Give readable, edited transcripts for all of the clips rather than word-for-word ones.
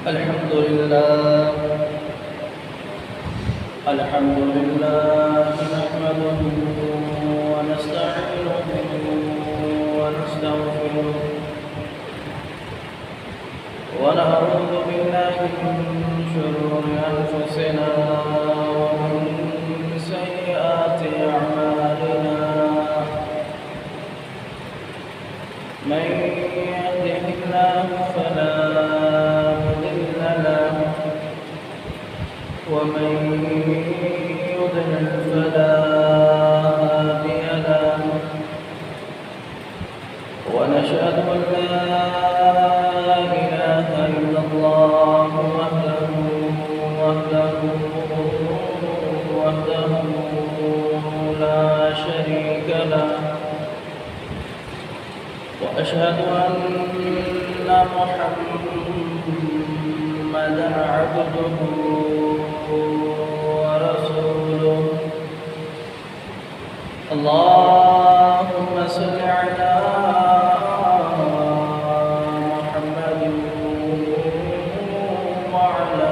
الحمد لله نحمده ونستعينه ونستغفره ونعوذ بالله من شرور أنفسنا ومن سيئات أعمالنا من يهده الله فلا مضل له ومن يضلل فلا هادي له ونشهد أن لا إله إلا الله وحده لا شريك له وأشهد أن محمدا عبده ورسوله اللهم صل على محمد وعلى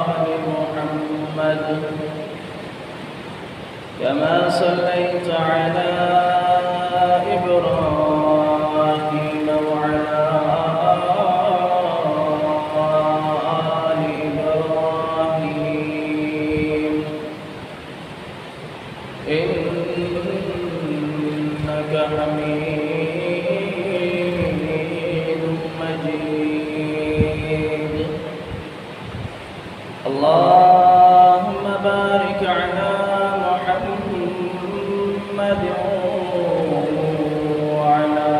آل محمد كما صليت على إبراهيم وعلى آل إبراهيم إنك حميد مجيد اللهم بارك على محمد وعلى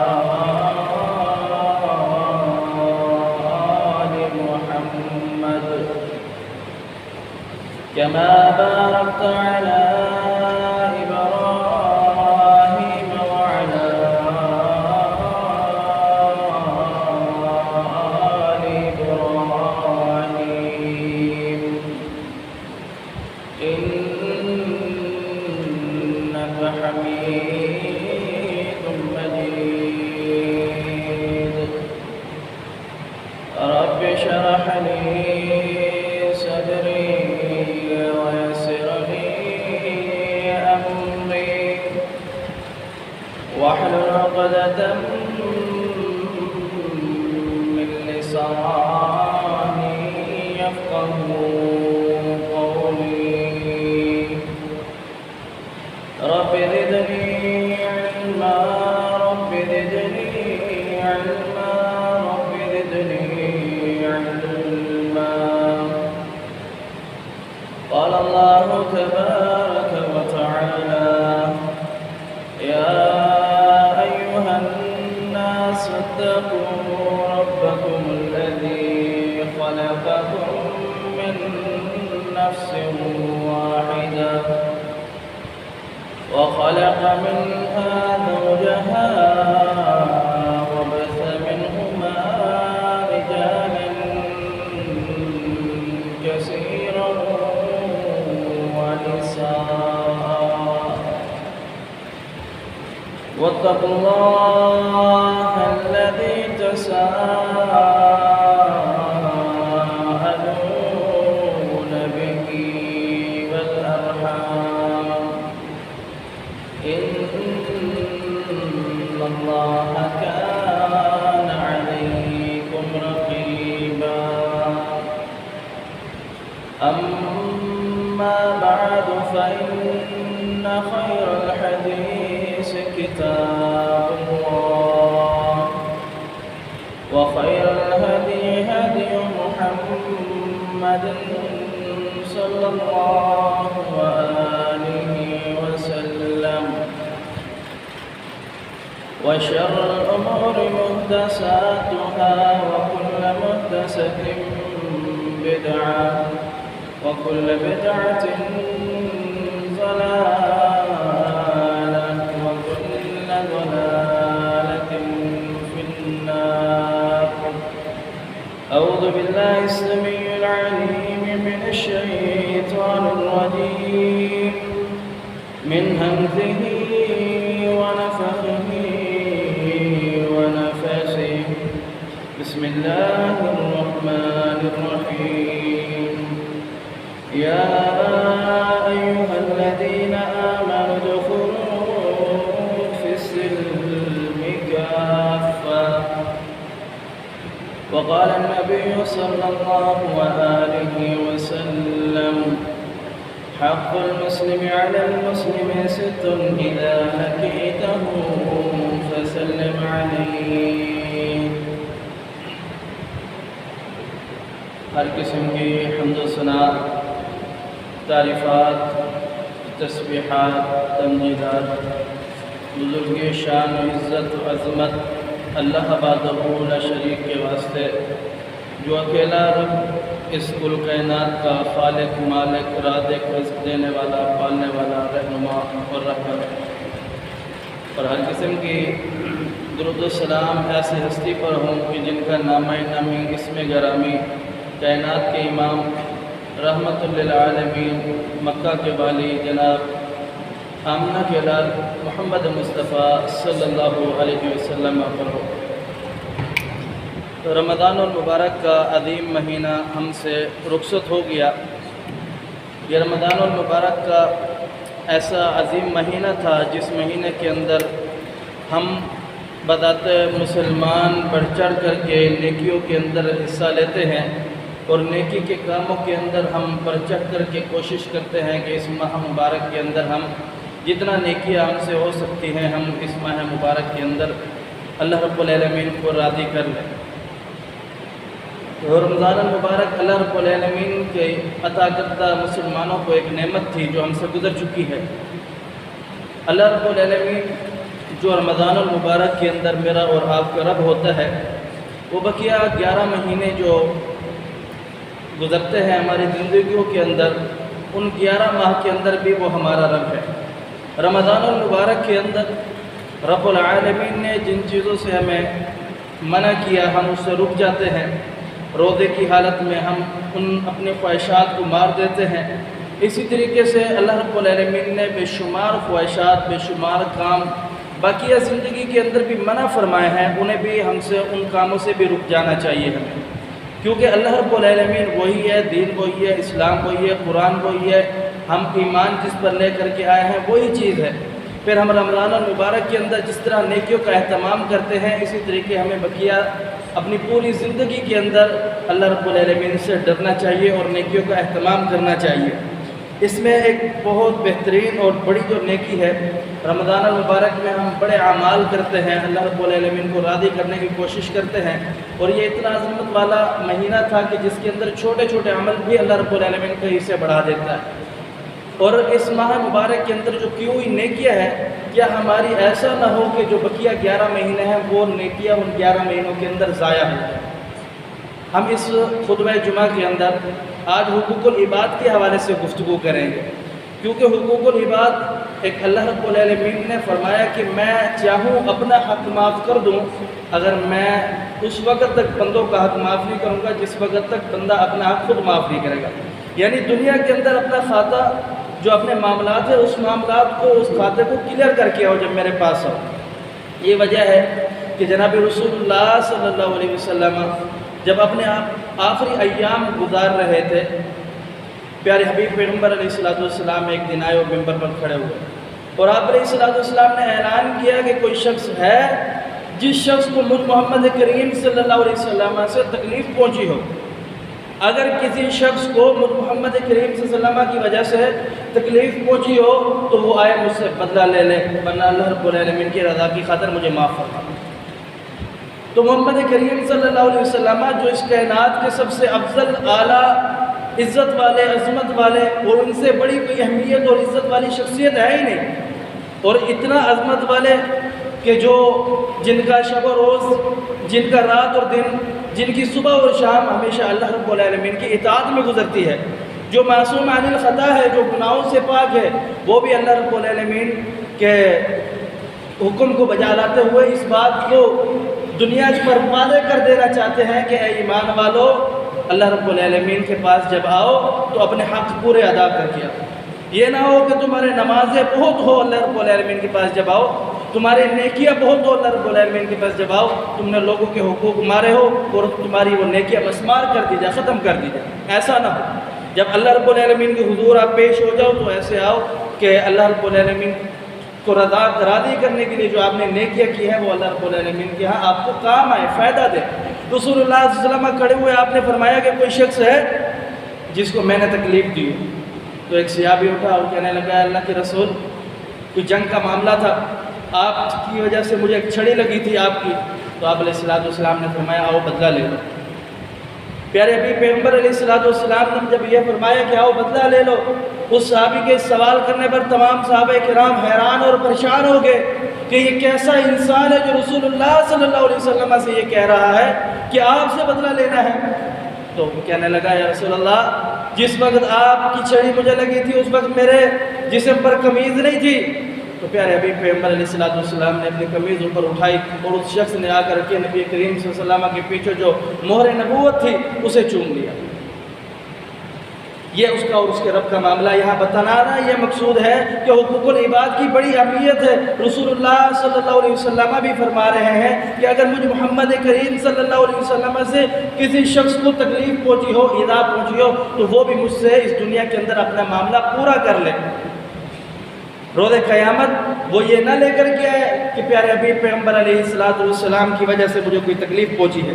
آل محمد كما باركت على إبراهيم وعلى آل إبراهيم إنك حميد مجيد رب اشرح لي صدري ويسر لي أمري واحلل عقدة من لساني يفقهوا قولي رب زدني علما رب زدني علما رب زدني علما قال الله تبارك وتعالى يا أيها الناس اتقوا ربكم الذي خلقكم من نفس واحدة وخلق منها زوجها وبث منهما رجالا كثيرا ونساء واتقوا الله الذي تساءلون به والأرحام إن الله كان عليكم رقيبا أما بعد فإن خير الحديث كتاب الله وخير الهدي هدي محمد صلى الله عليه وسلم وشر الأمور محدثاتها وكل محدثة بدعة وكل بدعة ضلالة وكل ضلالة في النار أعوذ بالله السميع العليم من الشيطان الرجيم من همزه ونفخه ونفسه بسم الله وقال النبي صلى الله عليه وسلم حق المسلم على المسلم 6 إذا لقيته فسلم عليه۔ ہر قسم کی حمد و ثنا، تعریفات، تسبیحات، تمجیدات بزرگ شان و عزت و عظمت اللہ وحدہ لا شریک کے واسطے، جو اکیلا رب اس کل کائنات کا خالق، مالک، رازق، رزق دینے والا، پالنے والا، رہنما اور رہبر، اور ہر قسم کی درود و سلام ایسی ہستی پر ہوں کہ جن کا نامہ نامی، اسم گرامی، کائنات کے امام، رحمت للعالمین، مکہ کے والی جناب آمنہ کے لال محمد مصطفیٰ صلی اللہ علیہ وسلم پر ہو۔ رمضان المبارک کا عظیم مہینہ ہم سے رخصت ہو گیا۔ یہ رمضان المبارک کا ایسا عظیم مہینہ تھا جس مہینے کے اندر ہم بذات مسلمان بڑھ چڑھ کر کے نیکیوں کے اندر حصہ لیتے ہیں، اور نیکی کے کاموں کے اندر ہم بڑھ چڑھ کر کے کوشش کرتے ہیں کہ اس ماہ مبارک کے اندر ہم جتنا نیکیاں ہم سے ہو سکتی ہیں ہم اس ماہ مبارک کے اندر اللہ رب العالمین کو راضی کر لیں۔ اور رمضان المبارک اللہ رب العالمین کے عطا کردہ مسلمانوں کو ایک نعمت تھی جو ہم سے گزر چکی ہے۔ اللہ رب العالمین جو رمضان المبارک کے اندر میرا اور آپ کا رب ہوتا ہے، وہ بقیہ 11 مہینے جو گزرتے ہیں ہماری زندگیوں کے اندر، ان 11 ماہ کے اندر بھی وہ ہمارا رب ہے۔ رمضان المبارک کے اندر رب العالمین نے جن چیزوں سے ہمیں منع کیا ہم اس سے رک جاتے ہیں۔ روزے کی حالت میں ہم ان اپنے خواہشات کو مار دیتے ہیں۔ اسی طریقے سے اللہ رب العالمین نے بے شمار خواہشات، بے شمار کام باقیہ زندگی کے اندر بھی منع فرمائے ہیں، انہیں بھی ہم سے ان کاموں سے بھی رک جانا چاہیے ہمیں، کیونکہ اللہ رب العالمین وہی ہے، دین وہی ہے، اسلام وہی ہے، قرآن وہی ہے، ہم ایمان جس پر لے کر کے آئے ہیں وہی چیز ہے۔ پھر ہم رمضان المبارک کے اندر جس طرح نیکیوں کا اہتمام کرتے ہیں، اسی طریقے ہمیں بقیہ اپنی پوری زندگی کے اندر اللہ رب العالمین سے ڈرنا چاہیے اور نیکیوں کا اہتمام کرنا چاہیے۔ اس میں ایک بہت بہترین اور بڑی جو نیکی ہے، رمضان المبارک میں ہم بڑے اعمال کرتے ہیں، اللہ رب العالمین کو راضی کرنے کی کوشش کرتے ہیں، اور یہ اتنا عظمت والا مہینہ تھا کہ جس کے اندر چھوٹے چھوٹے عمل بھی اللہ رب العالمین کہیں سے بڑھا دیتا ہے۔ اور اس ماہ مبارک کے اندر جو کی ہوئی نیکیاں ہیں، کیا ہماری ایسا نہ ہو کہ جو بقیہ 11 مہینے ہیں وہ نیکیاں ان 11 مہینوں کے اندر ضائع ہو جائیں۔ ہم اس خطبہ جمعہ کے اندر آج حقوق العباد کے حوالے سے گفتگو کریں گے، کیونکہ حقوق العباد ایک اللہ رب العالمین نے فرمایا کہ میں چاہوں اپنا حق معاف کر دوں، اگر میں اس وقت تک بندوں کا حق معاف نہیں کروں گا جس وقت تک بندہ اپنا حق خود معاف نہیں کرے گا۔ یعنی دنیا کے اندر اپنا کھاتا جو اپنے معاملات ہے اس معاملات کو، اس کھاتے کو کلیئر کر کے آؤ جب میرے پاس آؤ۔ یہ وجہ ہے کہ جناب رسول اللہ صلی اللہ علیہ وسلم جب اپنے آخری ایام گزار رہے تھے، پیارے حبیب پیغمبر علیہ السلام ایک دن آئے اور ممبر پر کھڑے ہوئے، اور آپ علیہ السلام نے اعلان کیا کہ کوئی شخص ہے جس شخص کو مجھ محمد کریم صلی اللہ علیہ وسلم سے تکلیف پہنچی ہو، اگر کسی شخص کو مجھ محمد کریم صلی اللہ علیہ وسلم کی وجہ سے تکلیف پہنچی ہو تو وہ آئے مجھ سے بدلہ لے لے، ورنہ اللہ رب العالمین کی رضا کی خاطر مجھے معاف فرما۔ تو محمد کریم صلی اللہ علیہ وسلم جو اس کائنات کے سب سے افضل، اعلیٰ، عزت والے، عظمت والے اور ان سے بڑی کوئی اہمیت اور عزت والی شخصیت ہے ہی نہیں، اور اتنا عظمت والے کہ جو جن کا شب و روز، جن کا رات اور دن، جن کی صبح اور شام ہمیشہ اللہ رب العالمین کی اطاعت میں گزرتی ہے، جو معصوم عن الخطا ہے، جو گناہوں سے پاک ہے، وہ بھی اللہ رب العالمین کے حکم کو بجا لاتے ہوئے اس بات کو دنیا پر واضح کر دینا چاہتے ہیں کہ اے ایمان والو، اللہ رب العالمین کے پاس جب آؤ تو اپنے حق پورے ادا کر کے آؤ۔ یہ نہ ہو کہ تمہارے نمازیں بہت ہو، اللہ رب العالمین کے پاس جب آؤ تمہارے نیکیاں بہت ہو، اللہ رب العالمین کے پاس جب آؤ تم نے لوگوں کے حقوق مارے ہو اور تمہاری وہ نیکیاں مسمار کر دی جائے، ختم کر دی جائے۔ ایسا نہ ہو، جب اللہ رب العالمین کے حضور آپ پیش ہو جاؤ تو ایسے آؤ کہ اللہ رب العالمین کو راضی کرنے کے لیے جو آپ نے نیکیاں کی ہیں وہ اللہ رب العالمین کے ہاں آپ کو کام آئے، فائدہ دے۔ رسول اللہ صلی اللہ علیہ وسلم کھڑے ہوئے، آپ نے فرمایا کہ کوئی شخص ہے جس کو میں نے تکلیف دی؟ تو ایک صحابی اٹھا اور کہنے لگا اللہ کے رسول، کوئی جنگ کا معاملہ تھا، آپ کی وجہ سے مجھے ایک چھڑی لگی تھی آپ کی۔ تو آپ علیہ السلام نے فرمایا آؤ بدلہ لے لو۔ پیارے ابھی پیغمبر علیہ السلام نے جب یہ فرمایا کہ آؤ بدلہ لے لو، اس صحابی کے سوال کرنے پر تمام صحابہ کرام حیران اور پریشان ہو گئے کہ یہ کیسا انسان ہے جو رسول اللہ صلی اللہ علیہ وسلم سے یہ کہہ رہا ہے کہ آپ سے بدلہ لینا ہے۔ تو کہنے لگا یا رسول اللہ، جس وقت آپ کی چھڑی مجھے لگی تھی اس وقت میرے جسم پر قمیض نہیں تھی۔ تو پیارے حبیب پیغمبر علیہ السلام نے اپنی قمیض اوپر اٹھائی اور اس شخص نے آ کر کے نبی کریم صلی اللہ علیہ وسلم کے پیچھے جو مہر نبوت تھی اسے چوم لیا۔ یہ اس کا اور اس کے رب کا معاملہ یہاں بتانا رہا۔ یہ مقصود ہے کہ حقوق العباد کی بڑی اہمیت ہے۔ رسول اللہ صلی اللہ علیہ وسلم بھی فرما رہے ہیں کہ اگر مجھ محمد کریم صلی اللہ علیہ وسلم سے کسی شخص کو تکلیف پہنچی ہو، ایذا پہنچی ہو، تو وہ بھی مجھ سے اس دنیا کے اندر اپنا معاملہ پورا کر لے۔ روز قیامت وہ یہ نہ لے کر کے آئے کہ پیارے حبیب پیغمبر علیہ السلام کی وجہ سے مجھے کوئی تکلیف پہنچی ہے۔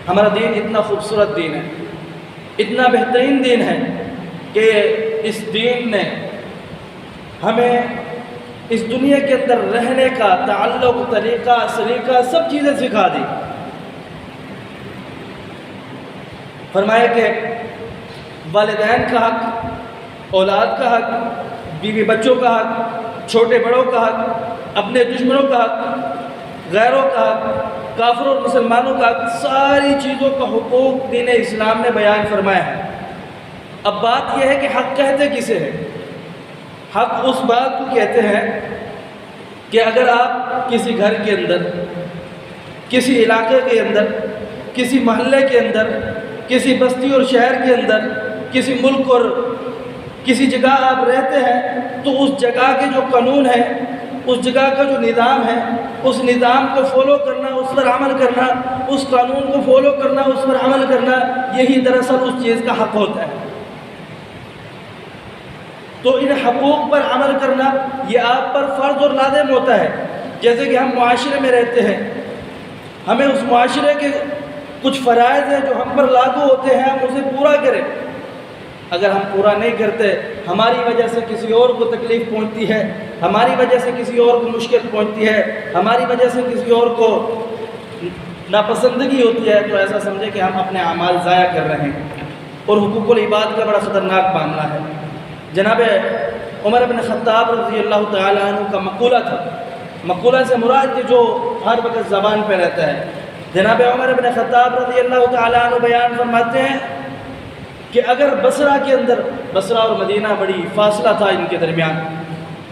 ہمارا دین اتنا خوبصورت دین ہے، اتنا بہترین دین ہے کہ اس دین نے ہمیں اس دنیا کے اندر رہنے کا تعلق، طریقہ، سلیقہ، سب چیزیں سکھا دی۔ فرمایا کہ والدین کا حق، اولاد کا حق، بیوی بچوں کا حق، چھوٹے بڑوں کا حق، اپنے دشمنوں کا حق، غیروں کا حق، کافروں اور مسلمانوں کا حق، ساری چیزوں کا حقوق دین اسلام نے بیان فرمایا ہے۔ اب بات یہ ہے کہ حق کہتے کسے ہیں؟ حق اس بات کو کہتے ہیں کہ اگر آپ کسی گھر کے اندر، کسی علاقے کے اندر، کسی محلے کے اندر، کسی بستی اور شہر کے اندر، کسی ملک اور کسی جگہ آپ رہتے ہیں، تو اس جگہ کے جو قانون ہے، اس جگہ کا جو نظام ہے، اس نظام کو فالو کرنا، اس پر عمل کرنا، اس قانون کو فالو کرنا، اس پر عمل کرنا، یہی دراصل اس چیز کا حق ہوتا ہے۔ تو ان حقوق پر عمل کرنا یہ آپ پر فرض اور لازم ہوتا ہے۔ جیسے کہ ہم معاشرے میں رہتے ہیں، ہمیں اس معاشرے کے کچھ فرائض ہیں جو ہم پر لاگو ہوتے ہیں، ہم اسے پورا کریں۔ اگر ہم پورا نہیں کرتے، ہماری وجہ سے کسی اور کو تکلیف پہنچتی ہے، ہماری وجہ سے کسی اور کو مشکل پہنچتی ہے، ہماری وجہ سے کسی اور کو ناپسندگی ہوتی ہے، تو ایسا سمجھے کہ ہم اپنے اعمال ضائع کر رہے ہیں۔ اور حقوق العباد کا بڑا خطرناک معاملہ ہے۔ جناب عمر بن خطاب رضی اللہ تعالیٰ عنہ کا مقولہ تھا، مقولہ سے مراد کہ جو ہر وقت زبان پہ رہتا ہے۔ جناب عمر بن خطاب رضی اللہ تعالیٰ عنہ بیان فرماتے ہیں کہ اگر بصرہ کے اندر، بصرہ اور مدینہ بڑی فاصلہ تھا ان کے درمیان،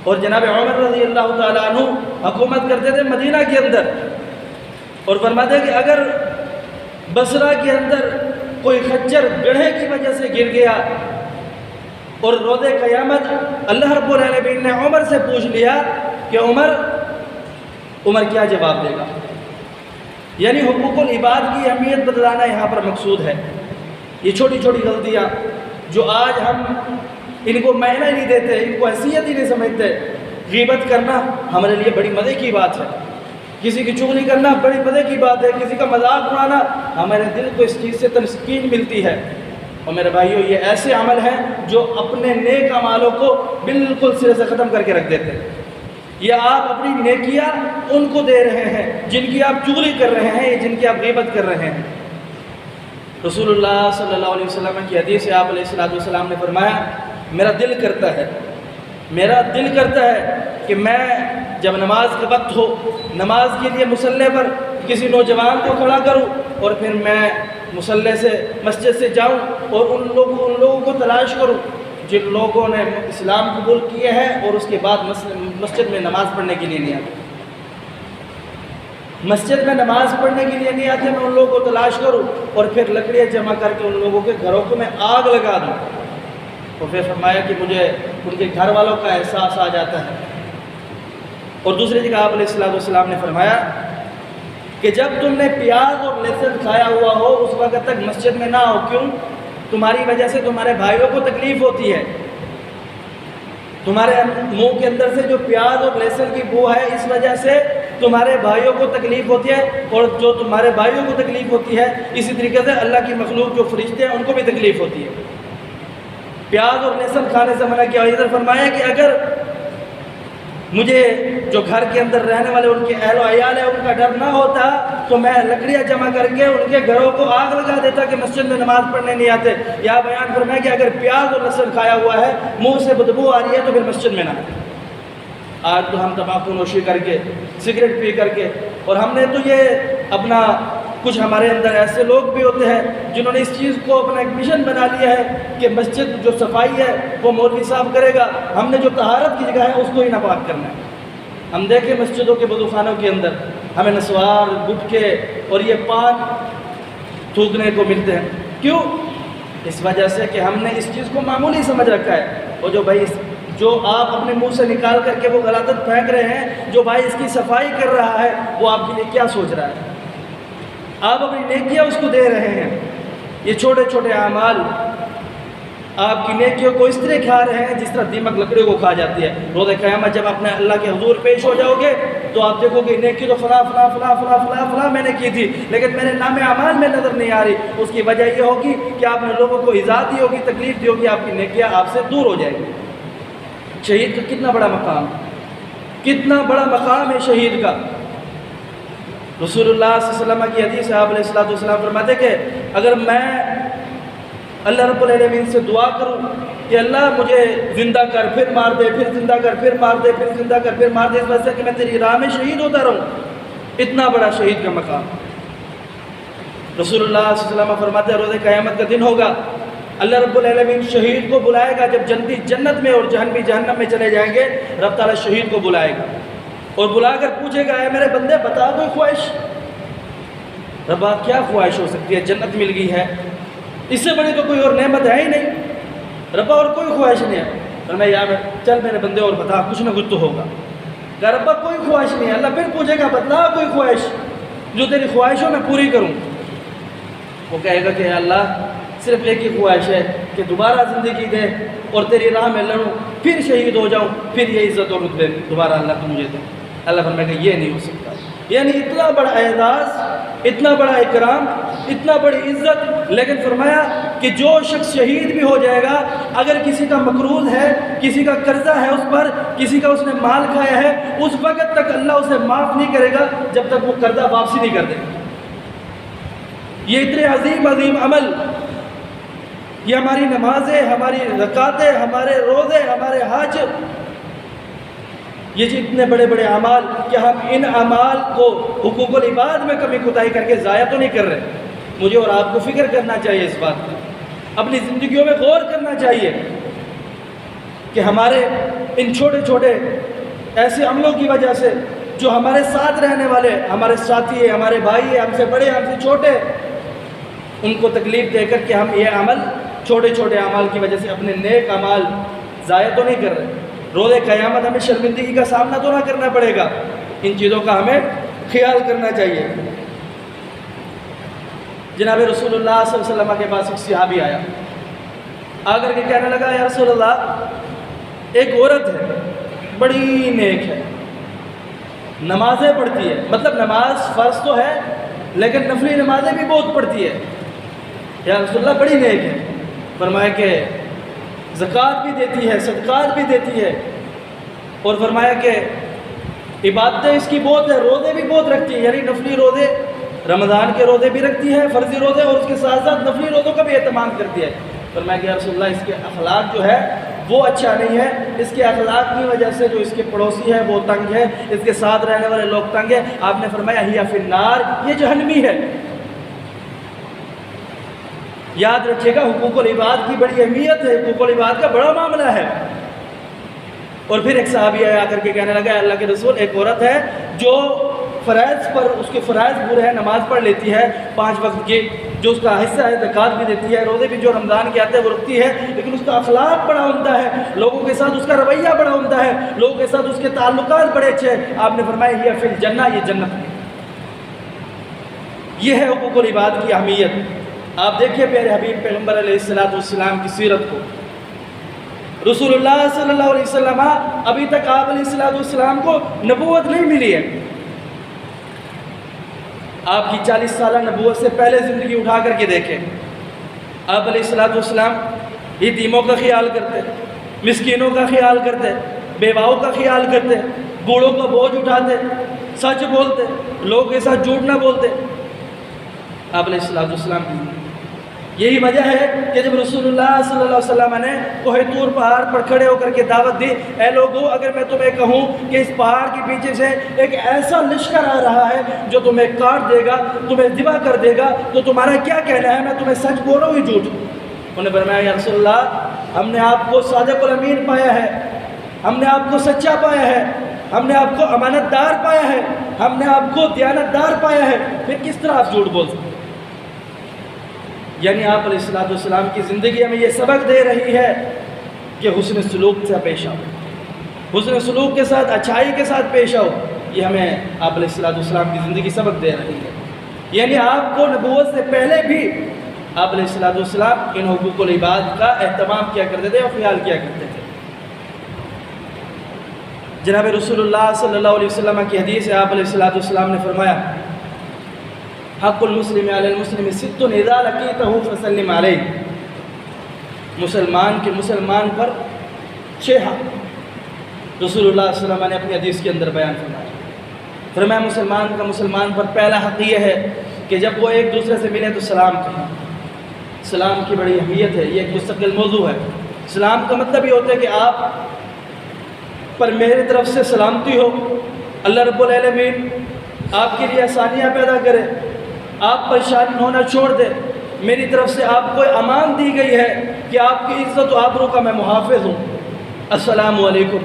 اور جناب عمر رضی اللہ تعالیٰ عنہ حکومت کرتے تھے مدینہ کے اندر، اور فرماتے ہیں کہ اگر بصرہ کے اندر کوئی خچر گڑھے کی وجہ سے گر گیا اور روز قیامت اللہ رب العالمین نے عمر سے پوچھ لیا کہ عمر کیا جواب دے گا؟ یعنی حقوق العباد کی اہمیت بتلانا یہاں پر مقصود ہے۔ یہ چھوٹی چھوٹی غلطیاں جو آج ہم ان کو معنی نہیں دیتے، ان کو حیثیت ہی نہیں سمجھتے۔ غیبت کرنا ہمارے لیے بڑی مزے کی بات ہے، کسی کی چغلی کرنا بڑی مزے کی بات ہے، کسی کا مذاق اڑانا ہمارے دل کو اس چیز سے تسکین ملتی ہے۔ اور میرے بھائیوں، یہ ایسے عمل ہیں جو اپنے نیک اعمالوں کو بالکل سرے سے ختم کر کے رکھ دیتے ہیں۔ یہ آپ اپنی نیکیاں ان کو دے رہے ہیں جن کی آپ چغلی کر رہے ہیں، جن کی آپ غیبت کر رہے ہیں۔ رسول اللہ صلی اللہ علیہ وسلم کی حدیث سے آپ علیہ السلام نے فرمایا، میرا دل کرتا ہے کہ میں جب نماز کا وقت ہو، نماز کے لیے مصلی پر کسی نوجوان کو کھڑا کروں، اور پھر میں مصلی سے مسجد سے جاؤں اور ان لوگوں کو تلاش کروں جن لوگوں نے اسلام قبول کیے ہیں اور اس کے بعد مسجد میں نماز پڑھنے کے لیے نہیں آتے، مسجد میں نماز پڑھنے کے لیے نہیں آتے، میں ان لوگوں کو تلاش کروں اور پھر لکڑیاں جمع کر کے ان لوگوں کے گھروں کو میں آگ لگا دوں۔ اور پھر فرمایا کہ مجھے ان کے گھر والوں کا احساس آ جاتا ہے۔ اور دوسری جگہ آپ علیہ السلام نے فرمایا کہ جب تم نے پیاز اور لہسن کھایا ہوا ہو اس وقت تک مسجد میں نہ آؤ، کیوں؟ تمہاری وجہ سے تمہارے بھائیوں کو تکلیف ہوتی ہے، تمہارے منہ کے اندر سے جو پیاز اور لہسن کی بو ہے اس وجہ سے تمہارے بھائیوں کو تکلیف ہوتی ہے، اور جو تمہارے بھائیوں کو تکلیف ہوتی ہے اسی طریقے سے اللہ کی مخلوق جو فرشتے ہیں ان کو بھی تکلیف ہوتی ہے۔ پیاز اور لہسن کھانے سے منع کیا، ادھر فرمایا کہ اگر مجھے جو گھر کے اندر رہنے والے ان کے اہل و عیال ہے ان کا ڈر نہ ہوتا تو میں لکڑیاں جمع کر کے ان کے گھروں کو آگ لگا دیتا کہ مسجد میں نماز پڑھنے نہیں آتے۔ یا بیان فرمایا کہ اگر پیاز اور لہسن کھایا ہوا ہے، منہ سے بدبو آ رہی ہے تو پھر مسجد میں نہ آئے۔ آج تو ہم تمباکو نوشی کر کے، سگریٹ پی کر کے، اور ہم نے تو یہ اپنا کچھ ہمارے اندر ایسے لوگ بھی ہوتے ہیں جنہوں نے اس چیز کو اپنا ایک مشن بنا لیا ہے کہ مسجد جو صفائی ہے وہ مولوی صاحب کرے گا، ہم نے جو طہارت کی جگہ ہے اس کو ہی ناپاک کرنا ہے۔ ہم دیکھیں مسجدوں کے وضو خانوں کے اندر ہمیں نسوار، گٹکے اور یہ پان تھوکنے کو ملتے ہیں۔ کیوں؟ اس وجہ سے کہ ہم نے اس چیز کو معمولی سمجھ رکھا ہے۔ اور جو آپ اپنے منہ سے نکال کر کے وہ غلطت پھینک رہے ہیں، جو بھائی اس کی صفائی کر رہا ہے وہ آپ کے لیے کیا سوچ رہا ہے؟ آپ اپنی نیکیاں اس کو دے رہے ہیں۔ یہ چھوٹے چھوٹے اعمال آپ کی نیکیوں کو اس طرح کھا رہے ہیں جس طرح دیمک لکڑی کو کھا جاتی ہے۔ روز قیامت جب اپنے اللہ کے حضور پیش ہو جاؤ گے تو آپ دیکھو گے نیکی تو فلاں فلاں فلاں فلاں فلاں فلاں میں نے کی تھی، لیکن میرے نام اعمال میں نظر نہیں آ رہی۔ اس کی وجہ یہ ہوگی کہ آپ نے لوگوں کو ایذا دی ہوگی، تکلیف دی ہوگی، آپ کی نیکیاں آپ سے دور ہو جائیں گی۔ شہید کا کتنا بڑا مقام، کتنا بڑا مقام ہے شہید کا۔ رسول اللہ صلی اللہ علیہ وسلم کی حدیث ہے، آپ علیہ السلام فرماتے کہ اگر میں اللہ رب العالمین سے دعا کروں کہ اللہ مجھے زندہ کر پھر مار دے، پھر زندہ کر پھر مار دے، پھر زندہ کر پھر مار دے، اس وجہ سے کہ میں تیری راہ میں شہید ہوتا رہوں، اتنا بڑا شہید کا مقام۔ رسول اللہ صلی اللہ علیہ وسلم فرماتے ہیں روز قیامت کا دن ہوگا، اللہ رب العالمین شہید کو بلائے گا، جب جنتی جنت میں اور جہنمی جہنم میں چلے جائیں گے، رب تعالیٰ شہید کو بلائے گا اور بلا کر پوچھے گا، اے میرے بندے بتا کوئی خواہش۔ ربا کیا خواہش ہو سکتی ہے؟ جنت مل گئی ہے، اس سے بڑی تو کوئی اور نعمت ہے ہی نہیں۔ ربا اور کوئی خواہش نہیں ہے۔ فرمایا یار چل میرے بندے اور بتا، کچھ نہ کچھ تو ہوگا۔ کہ ربا کوئی خواہش نہیں ہے۔ اللہ پھر پوچھے گا بتلا کوئی خواہش جو تیری خواہش ہو میں پوری کروں۔ وہ کہے گا کہ اے اللہ صرف ایک ہی خواہش ہے کہ دوبارہ زندگی دے اور تیری راہ میں لڑوں، پھر شہید ہو جاؤں، پھر یہ عزت اور رتبے دوبارہ اللہ کو مجھے دے۔ اللہ فرمائے گا یہ نہیں ہو سکتا۔ یعنی اتنا بڑا اعزاز، اتنا بڑا اکرام، اتنا بڑی عزت، لیکن فرمایا کہ جو شخص شہید بھی ہو جائے گا، اگر کسی کا مقروض ہے، کسی کا قرضہ ہے اس پر، کسی کا اس نے مال کھایا ہے، اس وقت تک اللہ اسے معاف نہیں کرے گا جب تک وہ قرضہ واپسی نہیں کر دے گا۔ یہ اتنے عظیم عظیم عمل، یہ ہماری نمازیں، ہماری زکاتیں، ہمارے روزے، ہمارے حج، یہ اتنے بڑے بڑے اعمال کہ ہم ان اعمال کو حقوق العباد میں کمی کوتاہی کر کے ضائع تو نہیں کر رہے۔ مجھے اور آپ کو فکر کرنا چاہیے اس بات کی، اپنی زندگیوں میں غور کرنا چاہیے کہ ہمارے ان چھوٹے چھوٹے ایسے عملوں کی وجہ سے جو ہمارے ساتھ رہنے والے، ہمارے ساتھی ہیں، ہمارے بھائی ہیں، ہم سے بڑے، ہم سے چھوٹے، ان کو تکلیف دے کر کے ہم یہ عمل، چھوٹے چھوٹے اعمال کی وجہ سے اپنے نیک اعمال ضائع تو نہیں کر رہے۔ روز قیامت ہمیں شرمندگی کا سامنا تو نہ کرنا پڑے گا، ان چیزوں کا ہمیں خیال کرنا چاہیے۔ جناب رسول اللہ صلی اللہ علیہ وسلم کے پاس ایک صحابی آیا، آ کر کے کہنے لگا یا رسول اللہ ایک عورت ہے بڑی نیک ہے، نمازیں پڑھتی ہے، مطلب نماز فرض تو ہے لیکن نفلی نمازیں بھی بہت پڑھتی ہے، یا رسول اللہ بڑی نیک ہے۔ فرمایا کہ زکوٰۃ بھی دیتی ہے، صدقات بھی دیتی ہے، اور فرمایا کہ عبادتیں اس کی بہت ہے، روزے بھی بہت رکھتی ہے، یعنی نفلی روزے، رمضان کے روزے بھی رکھتی ہے، فرضی روزے، اور اس کے ساتھ ساتھ نفلی روزوں کا بھی اہتمام کرتی ہے۔ فرمایا کہ یا رسول اللہ اس کے اخلاق جو ہے وہ اچھا نہیں ہے، اس کے اخلاق کی وجہ سے جو اس کے پڑوسی ہے وہ تنگ ہے، اس کے ساتھ رہنے والے لوگ تنگ ہیں۔ آپ نے فرمایا ہی فی النار، یہ جہنمی ہے۔ یاد رکھیے گا حقوق العباد کی بڑی اہمیت ہے، حقوق العباد کا بڑا معاملہ ہے۔ اور پھر ایک صحابی آیا کر کے کہنے لگا اللہ کے رسول ایک عورت ہے جو فرائض پر اس کے فرائض پورے ہیں، نماز پڑھ لیتی ہے 5 وقت کی، جو اس کا حصہ ہے زکوٰۃ بھی دیتی ہے، روزے بھی جو رمضان کے آتے ہیں وہ رکھتی ہے، لیکن اس کا اخلاق بڑا عمدہ ہے، لوگوں کے ساتھ اس کا رویہ بڑا عمدہ ہے، لوگوں کے ساتھ اس کے تعلقات بڑے اچھے ہیں۔ آپ نے فرمایا ہی فی الجنہ، یہ جنت میں۔ یہ ہے حقوق العباد کی اہمیت۔ آپ دیکھیے پیارے حبیب پیغمبر علیہ السلام کی سیرت کو۔ رسول اللہ صلی اللہ علیہ وسلم ابھی تک آپ علیہ السلام کو نبوت نہیں ملی ہے، آپ کی 40 سالہ نبوت سے پہلے زندگی اٹھا کر کے دیکھیں، آپ علیہ الصلوۃ والسلام یتیموں کا خیال کرتے، مسکینوں کا خیال کرتے، بیواؤں کا خیال کرتے، بوڑھوں کا بوجھ اٹھاتے، سچ بولتے، لوگوں کے ساتھ جھوٹ نہ بولتے۔ آپ علیہ الصلوۃ والسلام کی یہی وجہ ہے کہ جب رسول اللہ صلی اللہ علیہ وسلم نے کوہ طور پہاڑ پر کھڑے ہو کر کے دعوت دی، اے لوگوں اگر میں تمہیں کہوں کہ اس پہاڑ کے پیچھے سے ایک ایسا لشکر آ رہا ہے جو تمہیں کاٹ دے گا، تمہیں ذبح کر دے گا، تو تمہارا کیا کہنا ہے؟ میں تمہیں سچ بول رہا ہوں یا جھوٹ؟ انہوں نے فرمایا یا رسول اللہ، ہم نے آپ کو صادق الامین پایا ہے، ہم نے آپ کو سچا پایا ہے، ہم نے آپ کو امانت دار پایا ہے، ہم نے آپ کو دیانت دار پایا ہے، پھر کس طرح آپ جھوٹ بول سکتے؟ یعنی آپ علیہ الصلوۃ والسلام کی زندگی ہمیں یہ سبق دے رہی ہے کہ حسن سلوک سے پیش آؤ، حسن سلوک کے ساتھ، اچھائی کے ساتھ پیش آؤ۔ یہ ہمیں آپ علیہ الصلوۃ والسلام کی زندگی سبق دے رہی ہے۔ یعنی آپ کو نبوت سے پہلے بھی آپ علیہ الصلوۃ والسلام ان حقوق العباد کا اہتمام کیا کرتے تھے اور خیال کیا کرتے تھے۔ جناب رسول اللہ صلی اللہ علیہ وسلم کی حدیث ہے، آپ علیہ الصلوۃ والسلام نے فرمایا حق المسلم علی المسلم ست اذا لقیتہ فسلم علیہ، مسلمان کے مسلمان پر 6 حق رسول اللہ صلی اللہ علیہ وسلم نے اپنی حدیث کے اندر بیان فرمایا مسلمان کا مسلمان پر پہلا حق یہ ہے کہ جب وہ ایک دوسرے سے ملے تو سلام کہیں۔ سلام کی بڑی اہمیت ہے، یہ ایک مستقل موضوع ہے۔ سلام کا مطلب یہ ہوتا ہے کہ آپ پر میری طرف سے سلامتی ہو، اللہ رب العالمین آپ کے لیے آسانیاں پیدا کرے، آپ پریشان ہونا چھوڑ دے، میری طرف سے آپ کو امان دی گئی ہے کہ آپ کی عزت و آبرو کا میں محافظ ہوں، السلام علیکم،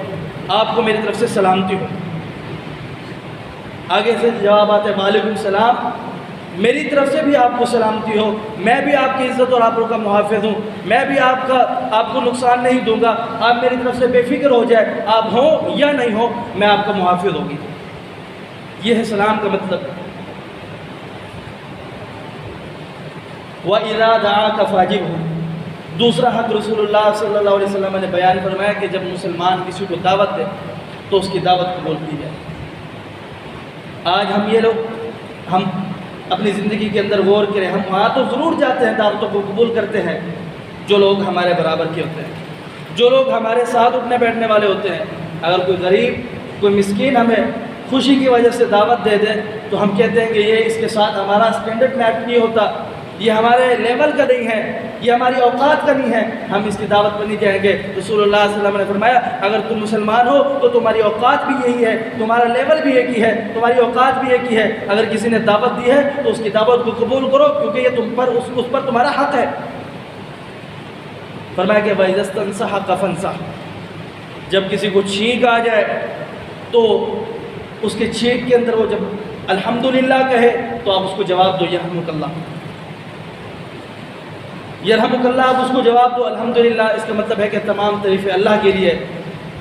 آپ کو میری طرف سے سلامتی ہو۔ آگے سے جواب آتا ہے وعلیکم السلام، میری طرف سے بھی آپ کو سلامتی ہو، میں بھی آپ کی عزت اور آبرو کا محافظ ہوں، میں بھی آپ کو نقصان نہیں دوں گا، آپ میری طرف سے بے فکر ہو جائے، آپ ہوں یا نہیں ہوں میں آپ کا محافظ ہوگی۔ یہ ہے سلام کا مطلب۔ وَإِذَا دَعَاكَ فَأَجِبْهُ، دوسرا حق رسول اللہ صلی اللہ علیہ وسلم نے بیان فرمایا کہ جب مسلمان کسی کو دعوت دے تو اس کی دعوت قبول کی جائے۔ آج ہم اپنی زندگی کے اندر غور کریں، ہم وہاں تو ضرور جاتے ہیں، دعوتوں کو قبول کرتے ہیں جو لوگ ہمارے برابر کے ہوتے ہیں، جو لوگ ہمارے ساتھ اٹھنے بیٹھنے والے ہوتے ہیں۔ اگر کوئی غریب، کوئی مسکین ہمیں خوشی کی وجہ سے دعوت دے دے تو ہم کہتے ہیں کہ یہ اس کے ساتھ ہمارا اسٹینڈرڈ میچ نہیں ہوتا، یہ ہمارے لیول کا نہیں ہے، یہ ہماری اوقات کا نہیں ہے، ہم اس کی دعوت پر نہیں جائیں گے۔ رسول اللہ صلی اللہ علیہ وسلم نے فرمایا اگر تم مسلمان ہو تو تمہاری اوقات بھی یہی ہے، تمہارا لیول بھی ایک ہی ہے، تمہاری اوقات بھی ایک ہی ہے، اگر کسی نے دعوت دی ہے تو اس کی دعوت کو قبول کرو کیونکہ یہ تم پر اس پر تمہارا حق ہے۔ فرمایا کہ وَإِذَا اسْتَنصَحَكَ فَانصَحْ، جب کسی کو چھینک آ جائے تو اس کے چھینک کے اندر وہ جب الحمدللہ کہے تو آپ اس کو جواب دو یرحمک اللہ، یرحمک اللہ، آپ اس کو جواب دو الحمدللہ۔ اس کا مطلب ہے کہ تمام تعریفیں اللہ کے لیے،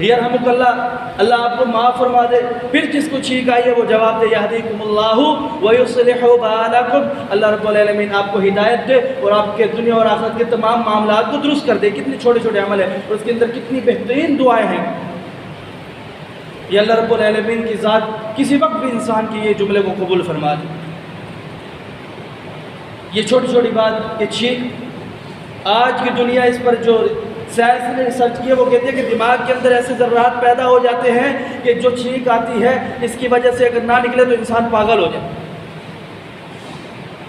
یرحمک اللہ، اللہ آپ کو معاف فرما دے۔ پھر جس کو چھینک آئی ہے وہ جواب دے یہدیکم اللہ ویصلح بالکم، اللہ رب العالمین آپ کو ہدایت دے اور آپ کے دنیا اور آخرت کے تمام معاملات کو درست کر دے۔ کتنے چھوٹے چھوٹے عمل ہیں اور اس کے اندر کتنی بہترین دعائیں ہیں۔ یہ اللہ رب العالمین کی ذات کسی وقت بھی انسان کی یہ جملے کو قبول فرما دے۔ یہ چھوٹی چھوٹی بات کہ چھینک، آج کی دنیا اس پر جو سائنس نے ریسرچ کی ہے وہ کہتے ہیں کہ دماغ کے اندر ایسے ذرات پیدا ہو جاتے ہیں کہ جو چھینک آتی ہے اس کی وجہ سے اگر نہ نکلے تو انسان پاگل ہو جائے۔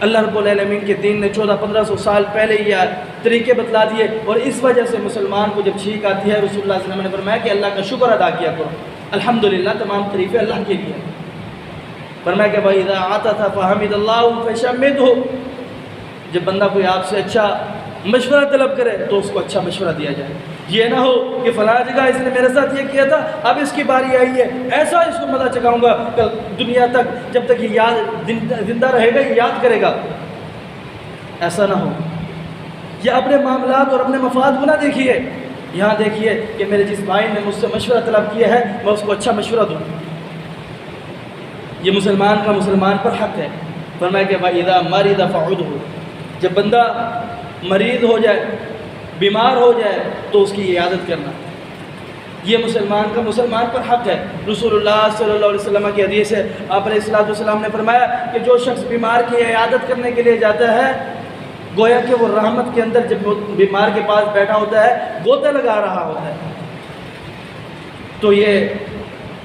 اللہ رب العالمین کے دین نے 1400-1500 سال پہلے یہ طریقے بتلا دیے اور اس وجہ سے مسلمان کو جب چھینک آتی ہے رسول اللہ صلی اللہ علیہ وسلم نے فرمایا کہ اللہ کا شکر ادا کیا کرو، الحمدللہ، تمام تعریفیں اللہ کے لیے۔ فرمایا کہ وَإِذَا عَطَسَ فَحَمِدَ اللَّهُ فَشَمِّتْهُ، جب بندہ کوئی آپ سے اچھا مشورہ طلب کرے تو اس کو اچھا مشورہ دیا جائے۔ یہ نہ ہو کہ فلاں جگہ اس نے میرے ساتھ یہ کیا تھا، اب اس کی باری آئی ہے، ایسا اس کو مزہ چکاؤں گا کل دنیا تک، جب تک یہ زندہ رہے گا یہ یاد کرے گا، ایسا نہ ہو۔ یہ اپنے معاملات اور اپنے مفاد کو نہ دیکھیے، یہاں دیکھیے کہ میرے جس بھائی نے مجھ سے مشورہ طلب کیا ہے میں اس کو اچھا مشورہ دوں۔ یہ مسلمان کا مسلمان پر حق ہے۔ فرمایا کہ وَإِذَا مَرِضَ فَعُودْهُ، جب بندہ مریض ہو جائے، بیمار ہو جائے تو اس کی عیادت کرنا۔ یہ مسلمان پر حق ہے۔ رسول اللہ صلی اللہ علیہ وسلم کی حدیث ہے، آپ علیہ السلام نے فرمایا کہ جو شخص بیمار کی عیادت کرنے کے لیے جاتا ہے، گویا کہ وہ رحمت کے اندر جب بیمار کے پاس بیٹھا ہوتا ہے گوتے لگا رہا ہوتا ہے۔ تو یہ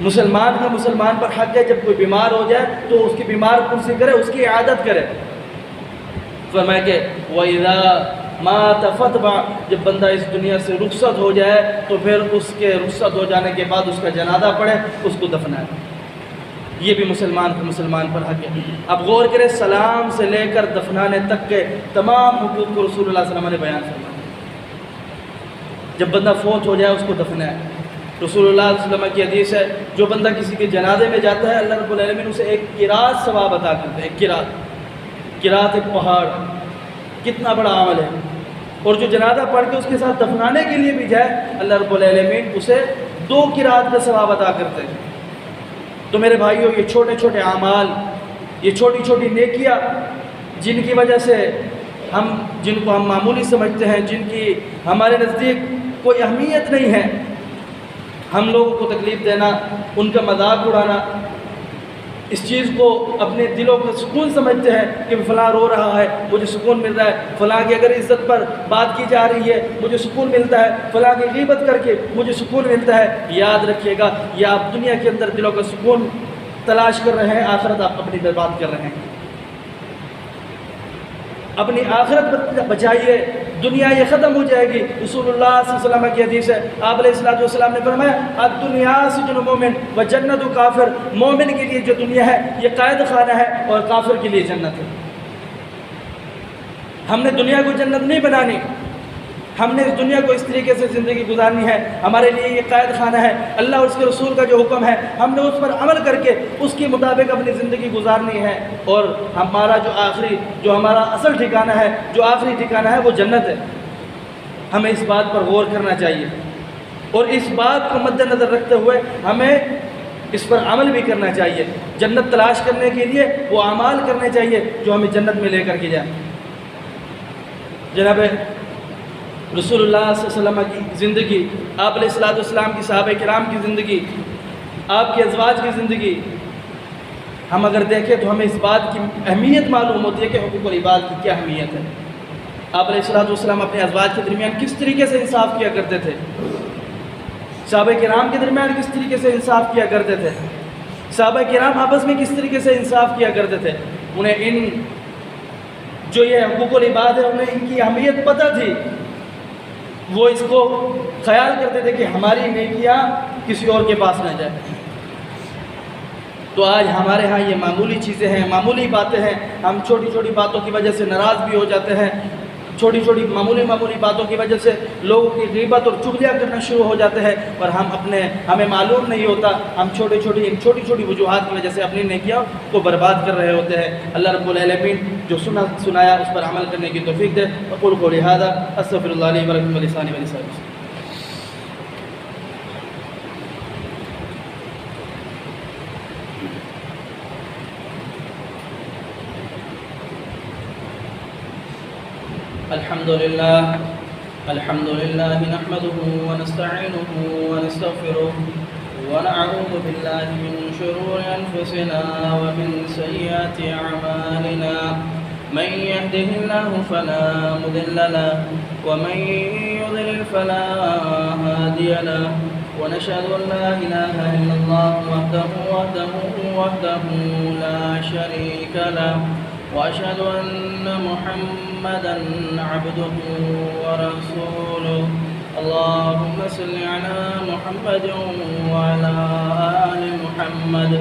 مسلمان پر حق ہے، جب کوئی بیمار ہو جائے تو اس کی بیمار پرسی کرے، اس کی عیادت کرے۔ فرمایا کہ وَإِذَا مَاتَ فَاتْبَعْ، جب بندہ اس دنیا سے رخصت ہو جائے تو پھر اس کے رخصت ہو جانے کے بعد اس کا جنازہ پڑھے، اس کو دفنائے۔ یہ بھی مسلمان پر حق ہے۔ اب غور کریں، سلام سے لے کر دفنانے تک کے تمام حقوق کو رسول اللہ صلی اللہ علیہ وسلم نے بیان فرمایا۔ جب بندہ فوت ہو جائے اس کو دفنائے۔ رسول اللہ صلی اللہ علیہ وسلم کی حدیث ہے، جو بندہ کسی کے جنازے میں جاتا ہے اللہ رب العالمین اسے ایک قرات ثواب عطا کرتے ہیں۔ قرات ایک پہاڑ، کتنا بڑا عمل ہے۔ اور جو جنازہ پڑھ کے اس کے ساتھ دفنانے کے لیے بھی جائے اللہ رب العالمین اسے 2 قرات کا ثواب عطا کرتے ہیں۔ تو میرے بھائیوں، یہ چھوٹے چھوٹے اعمال، یہ چھوٹی چھوٹی نیکیاں جن کی وجہ سے جن کو ہم معمولی سمجھتے ہیں، جن کی ہمارے نزدیک کوئی اہمیت نہیں ہے، ہم لوگوں کو تکلیف دینا، ان کا مذاق اڑانا، اس چیز کو اپنے دلوں کا سکون سمجھتے ہیں کہ فلاں رو رہا ہے مجھے سکون مل رہا ہے، فلاں کی اگر عزت پر بات کی جا رہی ہے مجھے سکون ملتا ہے، فلاں کی غیبت کر کے مجھے سکون ملتا ہے۔ یاد رکھیے گا، یہ آپ دنیا کے اندر دلوں کا سکون تلاش کر رہے ہیں، آخرت آپ اپنی برباد کر رہے ہیں۔ اپنی آخرت بچائیے، دنیا یہ ختم ہو جائے گی۔ رسول اللہ صلی اللہ علیہ وسلم کی حدیث ہے، آپ علیہ السلام نے فرمایا الدنیا سجن مومن و جنت کافر، مومن کے لیے جو دنیا ہے یہ قید خانہ ہے اور کافر کے لیے جنت ہے۔ ہم نے دنیا کو جنت نہیں بنانی، ہم نے اس دنیا کو اس طریقے سے زندگی گزارنی ہے، ہمارے لیے یہ قید خانہ ہے۔ اللہ اور اس کے رسول کا جو حکم ہے ہم نے اس پر عمل کر کے اس کے مطابق اپنی زندگی گزارنی ہے، اور ہمارا جو ہمارا اصل ٹھکانہ ہے، جو آخری ٹھکانہ ہے وہ جنت ہے۔ ہمیں اس بات پر غور کرنا چاہیے اور اس بات کو مد نظر رکھتے ہوئے ہمیں اس پر عمل بھی کرنا چاہیے۔ جنت تلاش کرنے کے لیے وہ اعمال کرنے چاہیے جو ہمیں جنت میں لے کر کے جائیں۔ جناب رسول اللہ صلی اللہ علیہ وسلم کی زندگی، آپ علیہ السلام کی صحابہ کرام کی زندگی، آپ کے ازواج کی زندگی ہم اگر دیکھیں تو ہمیں اس بات کی اہمیت معلوم ہوتی ہے کہ حقوق العباد کی کیا اہمیت ہے۔ آپ علیہ السلام اپنے ازواج کے درمیان کس طریقے سے انصاف کیا کرتے تھے، صحابہ کرام کے درمیان کس طریقے سے انصاف کیا کرتے تھے، صحابہ کرام آپس میں کس طریقے سے انصاف کیا کرتے تھے۔ انہیں جو یہ حقوق العباد ہے انہیں ان کی اہمیت پتہ تھی، وہ اس کو خیال کرتے تھے کہ ہماری نیکیاں کسی اور کے پاس نہ جائے۔ تو آج ہمارے ہاں یہ معمولی چیزیں ہیں، معمولی باتیں ہیں، ہم چھوٹی چھوٹی باتوں کی وجہ سے ناراض بھی ہو جاتے ہیں، چھوٹی چھوٹی معمولی باتوں کی وجہ سے لوگوں کی غیبت اور چغلیاں کرنا شروع ہو جاتے ہیں، اور ہمیں معلوم نہیں ہوتا، ہم چھوٹی چھوٹی وجوہات کی وجہ سے اپنی نیکیاں کو برباد کر رہے ہوتے ہیں۔ اللہ رب العالمین جو سنایا اس پر عمل کرنے کی توفیق دے۔ اقول قولی ھذا استغفر اللہ لی ولکم ولسانی ولسائر المسلمین۔ الحمد لله نحمده ونستعينه ونستغفره ونعوذ بالله من شرور أنفسنا ومن سيئات أعمالنا، من يهده الله فلا مضل له ومن يضلل فلا هادي له، ونشهد أن لا إله إلا الله وحده لا شريك له، وأشهد أن محمدًا عبده ورسوله۔ اللهم صل على محمد وعلى آل محمد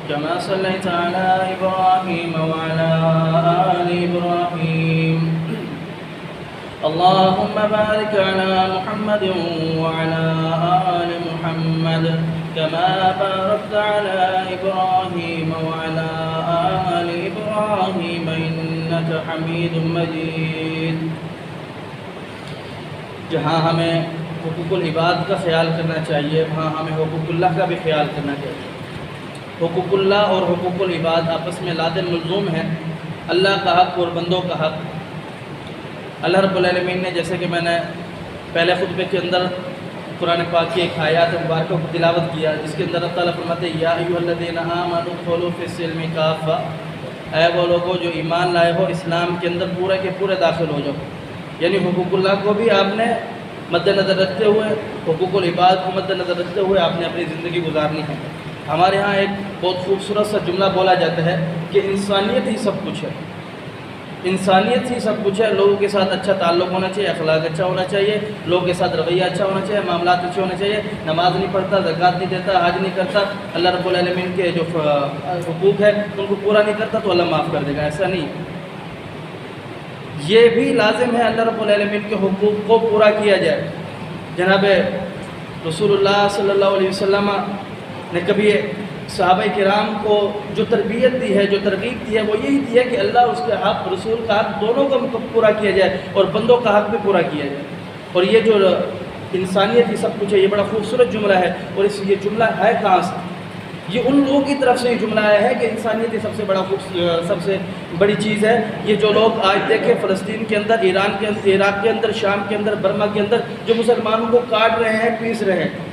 كما صليت على إبراهيم وعلى آل إبراهيم، اللهم بارك على محمد وعلى آل محمد كما باركت على إبراهيم وعلى آل إبراهيم إنك حميد مجيد۔ جہاں ہمیں حقوق العباد کا خیال کرنا چاہیے وہاں ہمیں حقوق اللہ کا بھی خیال کرنا چاہیے۔ حقوق اللہ اور حقوق العباد آپس میں لازم ملزوم ہیں، اللہ کا حق اور بندوں کا حق۔ اللہ رب العالمین نے، جیسے کہ میں نے پہلے خطبے کے اندر قرآن پاک کی ایک آیات مبارکہ کو تلاوت کیا جس کے اندر اللہ تعالیٰ فرماتے ہیں یا ایھا الذین آمنوا ادخلوا فی السلم کافہ، اے وہ لوگوں جو ایمان لائے ہو اسلام کے اندر پورے کے پورے داخل ہو جاؤ. یعنی حقوق اللہ کو بھی آپ نے مد نظر رکھتے ہوئے، حقوق العباد کو مد نظر رکھتے ہوئے آپ نے اپنی زندگی گزارنی ہے. ہمارے ہاں ایک بہت خوبصورت سا جملہ بولا جاتا ہے کہ انسانیت ہی سب کچھ ہے. انسانیت ہی سب کچھ ہے. لوگوں کے ساتھ اچھا تعلق ہونا چاہیے، اخلاق اچھا ہونا چاہیے، لوگوں کے ساتھ رویہ اچھا ہونا چاہیے، معاملات اچھے ہونے چاہیے. نماز نہیں پڑھتا، زکوٰۃ نہیں دیتا، حج نہیں کرتا، اللہ رب العالمین کے جو حقوق ہے ان کو پورا نہیں کرتا تو اللہ معاف کر دے گا، ایسا نہیں. یہ بھی لازم ہے اللہ رب العالمین کے حقوق کو پورا کیا جائے. جناب رسول اللہ صلی اللہ علیہ وسلم نے کبھی صحابہ کرام کو جو تربیت دی ہے، جو ترغیب دی ہے، وہ یہی دی ہے کہ اللہ اس کے حق، رسول کا حق دونوں کا پورا کیا جائے اور بندوں کا حق بھی پورا کیا جائے. اور یہ جو انسانیت ہی سب کچھ ہے، یہ بڑا خوبصورت جملہ ہے. اور یہ جملہ ہے کہاں سے؟ یہ ان لوگوں کی طرف سے یہ جملہ آیا ہے کہ انسانیت ہی سب سے بڑی چیز ہے. یہ جو لوگ آج دیکھیں فلسطین کے اندر، ایران کے اندر، عراق کے اندر، شام کے اندر، برما کے اندر جو مسلمانوں کو کاٹ رہے ہیں، پیس رہے ہیں،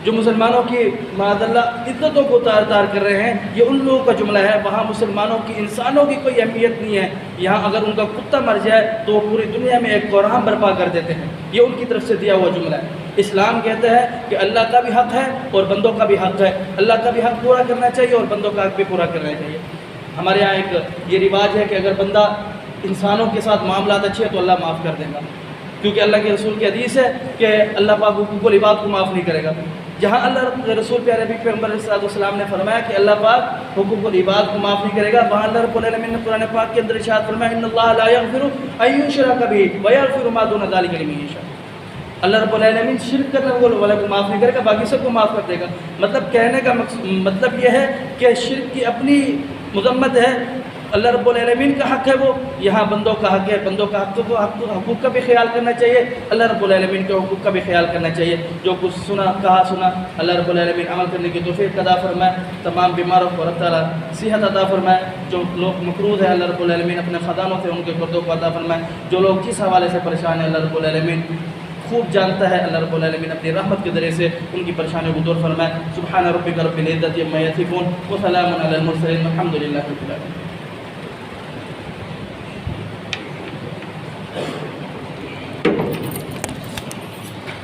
جو مسلمانوں کی معاذ اللہ عزتوں کو تار کر رہے ہیں، یہ ان لوگوں کا جملہ ہے. وہاں مسلمانوں کی، انسانوں کی کوئی اہمیت نہیں ہے. یہاں اگر ان کا کتا مر جائے تو وہ پوری دنیا میں ایک کوہرام برپا کر دیتے ہیں. یہ ان کی طرف سے دیا ہوا جملہ ہے. اسلام کہتا ہے کہ اللہ کا بھی حق ہے اور بندوں کا بھی حق ہے. اللہ کا بھی حق پورا کرنا چاہیے اور بندوں کا حق بھی پورا کرنا چاہیے. ہمارے یہاں ایک یہ رواج ہے کہ اگر بندہ انسانوں کے ساتھ معاملات اچھے ہیں تو اللہ معاف کر دے گا، کیونکہ اللہ کے رسول کی حدیث ہے کہ اللہ پاک حقوق العباد کو معاف نہیں کرے گا. جہاں اللہ رسول پیارے نبی پیغمبر علیہ السلام نے فرمایا کہ اللہ پاک حقوق العباد کو معاف نہیں کرے گا، وہاں اللہ رب العالمین نے قرآن پاک کے اندر ارشاد فرمایا ان اللہ لا یغفر ان یشرک بہ ویغفر ما دون ذلک لمن یشاء. اللہ رب العالمین شرک کرنے والے کو معاف نہیں کرے گا، باقی سب کو معاف کر دے گا. مطلب کہنے کا مطلب یہ ہے کہ شرک کی اپنی مذمت ہے، اللہ رب العالمین کا حق ہے، وہ یہاں بندوں کا حق ہے. بندوں کا حق کو حقوق کا بھی خیال کرنا چاہیے، اللہ رب العالمین کے حقوق کا بھی خیال کرنا چاہیے. جو کچھ سنا، کہا سنا، اللہ رب العالمین عمل کرنے کی توفیق عطا فرمائے. تمام بیماروں کو اللہ تعالیٰ صحت عطا فرمائے. جو لوگ مقروض ہیں اللہ رب العالمین اپنے خزانوں سے ان کے قرضوں کو عطا فرمائے. جو لوگ جس حوالے سے پریشان ہیں اللہ رب العالمین خوب جانتا ہے. اللہ رب العالمین اپنی رحمت کے ذریعے سے ان کی پریشانیوں کو دور فرمائے. سبحان ربک رب العزة عما یصفون وسلام علی المرسلین والحمد للہ رب العالمین.